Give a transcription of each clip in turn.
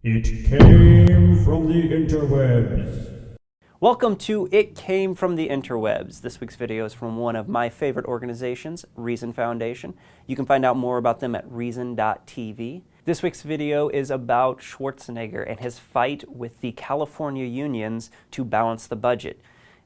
It came from the interwebs. Welcome to It Came from the Interwebs. This week's video is from one of my favorite organizations, Reason Foundation. You can find out more about them at reason.tv. This week's video is about Schwarzenegger and his fight with the California unions to balance the budget.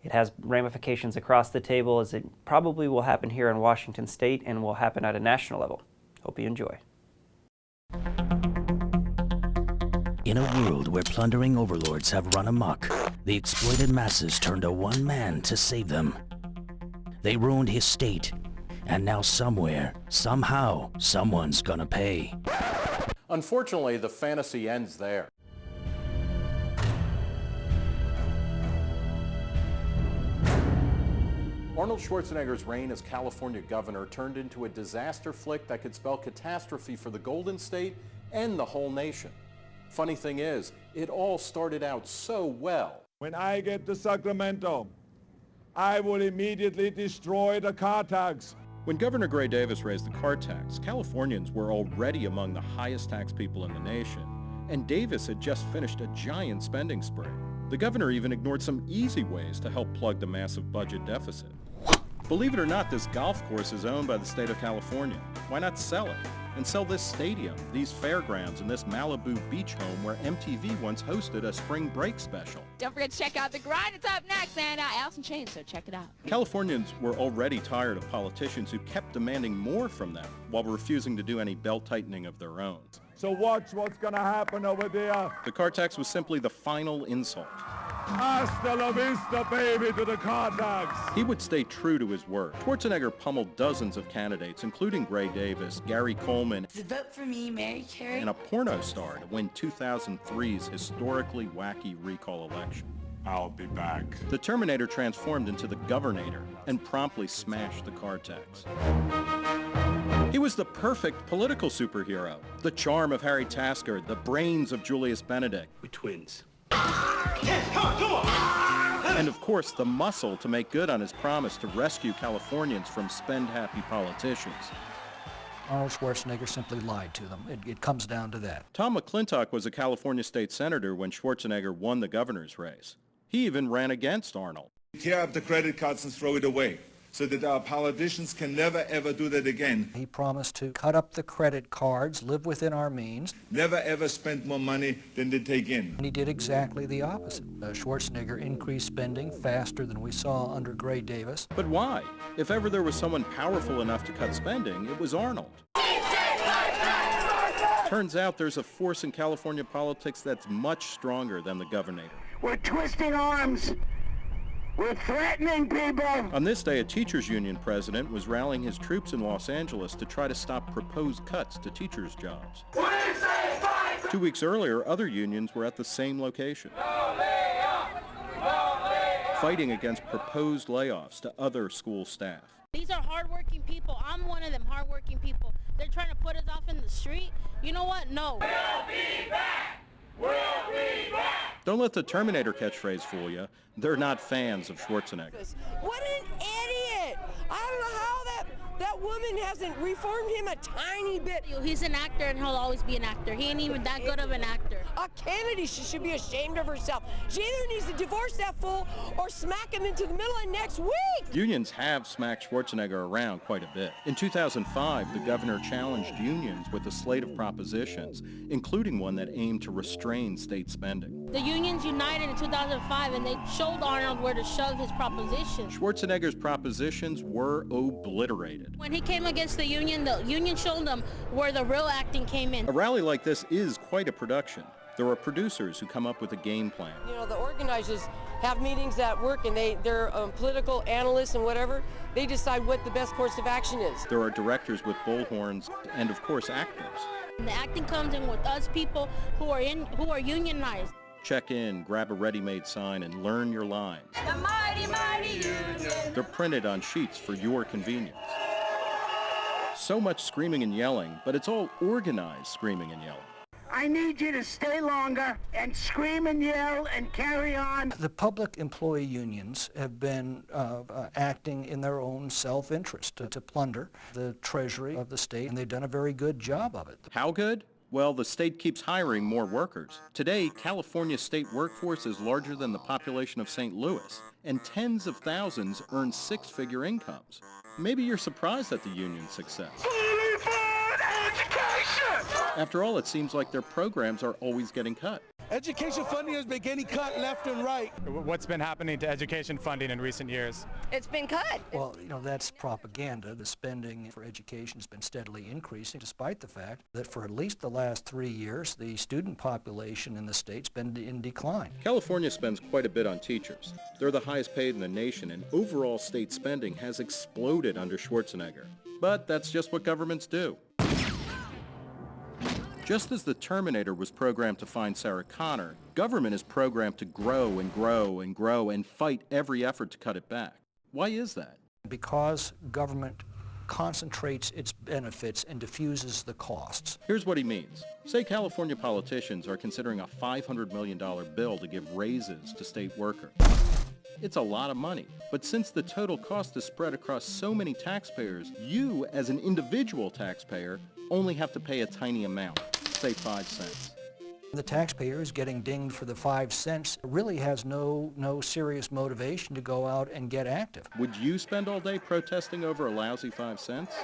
It has ramifications across the table, as it probably will happen here in Washington State and will happen at a national level. Hope you enjoy. In a world where plundering overlords have run amok, the exploited masses turned to one man to save them. They ruined his state, and now somewhere, somehow, someone's gonna pay. Unfortunately, the fantasy ends there. Arnold Schwarzenegger's reign as California governor turned into a disaster flick that could spell catastrophe for the Golden State and the whole nation. Funny thing is, it all started out so well. When I get to Sacramento, I will immediately destroy the car tax. When Governor Gray Davis raised the car tax, Californians were already among the highest tax people in the nation, and Davis had just finished a giant spending spree. The governor even ignored some easy ways to help plug the massive budget deficit. Believe it or not, this golf course is owned by the state of California. Why not sell it? And sell this stadium, these fairgrounds, and this Malibu beach home where MTV once hosted a spring break special. Don't forget to check out The Grind. It's up next, and Alice in Chains, so check it out. Californians were already tired of politicians who kept demanding more from them while refusing to do any belt-tightening of their own. So watch what's gonna happen over there. The car tax was simply the final insult. Hasta la vista, baby, to the car tax. He would stay true to his word. Schwarzenegger pummeled dozens of candidates, including Gray Davis, Gary Coleman, Vote for me, Mary Carey. and a porno star to win 2003's historically wacky recall election. I'll be back. The Terminator transformed into the governator and promptly smashed the car tax. He was the perfect political superhero. The charm of Harry Tasker, the brains of Julius Benedict. We're twins. And of course, the muscle to make good on his promise to rescue Californians from spend-happy politicians. Arnold Schwarzenegger simply lied to them. It comes down to that. Tom McClintock was a California state senator when Schwarzenegger won the governor's race. He even ran against Arnold. Tear up the credit cards and throw it away, so that our politicians can never ever do that again. He promised to cut up the credit cards, live within our means, Never ever spend more money than they take in. and he did exactly the opposite. Schwarzenegger increased spending faster than we saw under Gray Davis. But why? If ever there was someone powerful enough to cut spending, it was Arnold. Turns out there's a force in California politics that's much stronger than the governator. We're twisting arms. We're threatening people. On this day, a teachers union president was rallying his troops in Los Angeles to try to stop proposed cuts to teachers' jobs. 2 weeks earlier, other unions were at the same location, fighting against proposed layoffs to other school staff. These are hardworking people. I'm one of them hardworking people. They're trying to put us off in the street. You know what? No. We'll be back. We'll be back. Don't let the Terminator catchphrase fool you. They're not fans of Schwarzenegger. What an idiot! I don't know how that woman hasn't reformed him a tiny bit. He's an actor, and he'll always be an actor. He ain't even that good of an actor. A Kennedy, she should be ashamed of herself. She either needs to divorce that fool or smack him into the middle of next week. Unions have smacked Schwarzenegger around quite a bit. In 2005, the governor challenged unions with a slate of propositions, including one that aimed to restrain state spending. The unions united in 2005, and they showed Arnold where to shove his propositions. Schwarzenegger's propositions were obliterated. When he came against the union showed them where the real acting came in. A rally like this is quite a production. There are producers who come up with a game plan. You know, the organizers have meetings at work, and they're political analysts and whatever. They decide what the best course of action is. There are directors with bullhorns and, of course, actors. And the acting comes in with us people who are unionized. Check in, grab a ready-made sign, and learn your lines. The mighty, mighty union. They're printed on sheets for your convenience. So much screaming and yelling, but it's all organized screaming and yelling. I need you to stay longer and scream and yell and carry on. The public employee unions have been acting in their own self-interest to plunder the treasury of the state, and they've done a very good job of it. How good? Well, the state keeps hiring more workers. Today, California's state workforce is larger than the population of St. Louis, and tens of thousands earn six-figure incomes. Maybe you're surprised at the union's success. After all, it seems like their programs are always getting cut. Education funding has been getting cut left and right. What's been happening to education funding in recent years? It's been cut. Well, that's propaganda. The spending for education has been steadily increasing, despite the fact that for at least the last 3 years, the student population in the state's been in decline. California spends quite a bit on teachers. They're the highest paid in the nation, and overall state spending has exploded under Schwarzenegger. But that's just what governments do. Just as the Terminator was programmed to find Sarah Connor, government is programmed to grow and grow and grow and fight every effort to cut it back. Why is that? Because government concentrates its benefits and diffuses the costs. Here's what he means. Say California politicians are considering a $500 million bill to give raises to state workers. It's a lot of money, but since the total cost is spread across so many taxpayers, you, as an individual taxpayer, only have to pay a tiny amount, say 5 cents. The taxpayer is getting dinged for the 5 cents, really has no serious motivation to go out and get active. Would you spend all day protesting over a lousy 5 cents?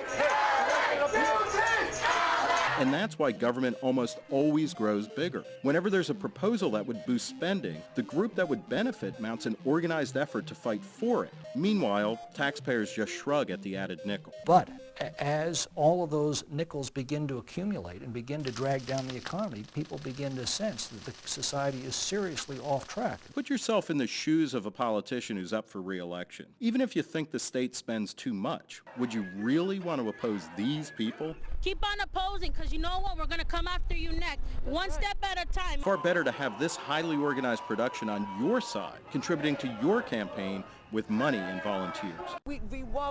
And that's why government almost always grows bigger. Whenever there's a proposal that would boost spending, the group that would benefit mounts an organized effort to fight for it. Meanwhile, taxpayers just shrug at the added nickel. But as all of those nickels begin to accumulate and begin to drag down the economy, people begin to sense that the society is seriously off track. Put yourself in the shoes of a politician who's up for re-election. Even if you think the state spends too much, would you really want to oppose these people? Keep on opposing, because you know what? We're going to come after you next, one step at a time. Far better to have this highly organized production on your side, contributing to your campaign with money and volunteers. We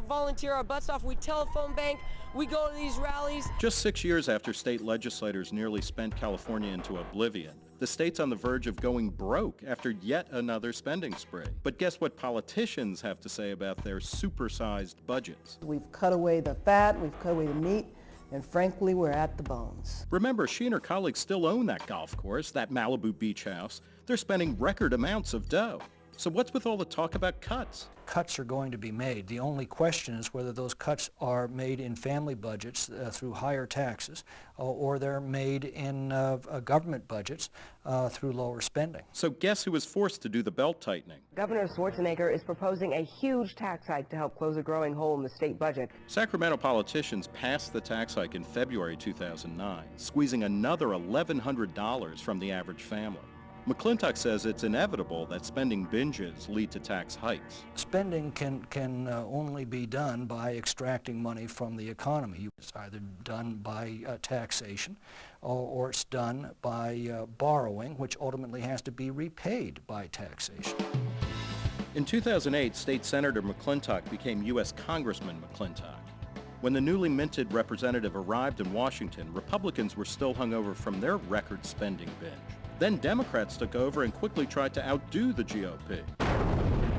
volunteer our butts off, we telephone bank, we go to these rallies. Just 6 years after state legislators nearly spent California into oblivion, the state's on the verge of going broke after yet another spending spree. But guess what politicians have to say about their supersized budgets? We've cut away the fat, we've cut away the meat, and frankly, we're at the bones. Remember, she and her colleagues still own that golf course, that Malibu beach house. They're spending record amounts of dough. So what's with all the talk about cuts? Cuts are going to be made. The only question is whether those cuts are made in family budgets through higher taxes or they're made in government budgets through lower spending. So guess who was forced to do the belt tightening? Governor Schwarzenegger is proposing a huge tax hike to help close a growing hole in the state budget. Sacramento politicians passed the tax hike in February 2009, squeezing another $1,100 from the average family. McClintock says it's inevitable that spending binges lead to tax hikes. Spending can only be done by extracting money from the economy. It's either done by taxation or it's done by borrowing, which ultimately has to be repaid by taxation. In 2008, State Senator McClintock became U.S. Congressman McClintock. When the newly minted representative arrived in Washington, Republicans were still hungover from their record spending binge. Then Democrats took over and quickly tried to outdo the GOP.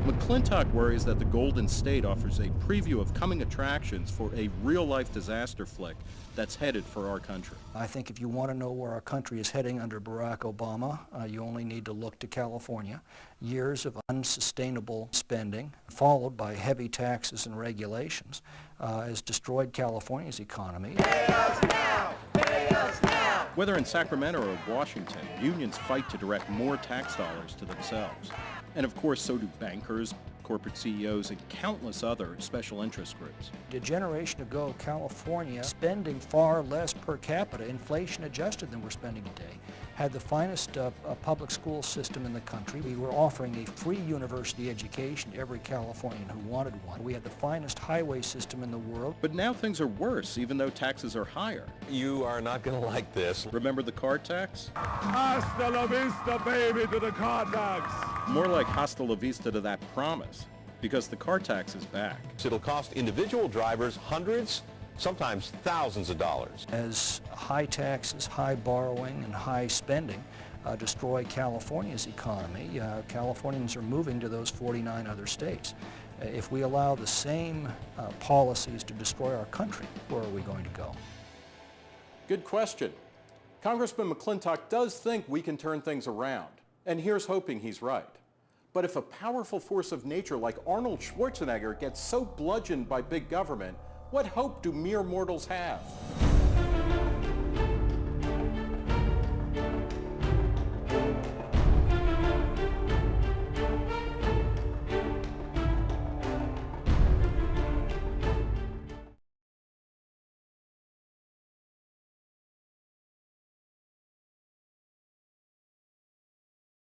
McClintock worries that the Golden State offers a preview of coming attractions for a real-life disaster flick that's headed for our country. I think if you want to know where our country is heading under Barack Obama, you only need to look to California. Years of unsustainable spending, followed by heavy taxes and regulations, has destroyed California's economy. Pay us now! Pay us now! Whether in Sacramento or Washington, unions fight to direct more tax dollars to themselves. And of course, so do bankers, corporate CEOs, and countless other special interest groups. A generation ago, California, spending far less per capita, inflation adjusted than we're spending today, had the finest public school system in the country. We were offering a free university education to every Californian who wanted one. We had the finest highway system in the world. But now things are worse, even though taxes are higher. You are not going to like this. Remember the car tax? Hasta la vista, baby, to the car tax. More like hasta la vista to that promise, because the car tax is back. It'll cost individual drivers hundreds, sometimes thousands of dollars. As high taxes, high borrowing, and high spending destroy California's economy, Californians are moving to those 49 other states. If we allow the same policies to destroy our country, where are we going to go? Good question. Congressman McClintock does think we can turn things around, and here's hoping he's right. But if a powerful force of nature like Arnold Schwarzenegger gets so bludgeoned by big government, what hope do mere mortals have?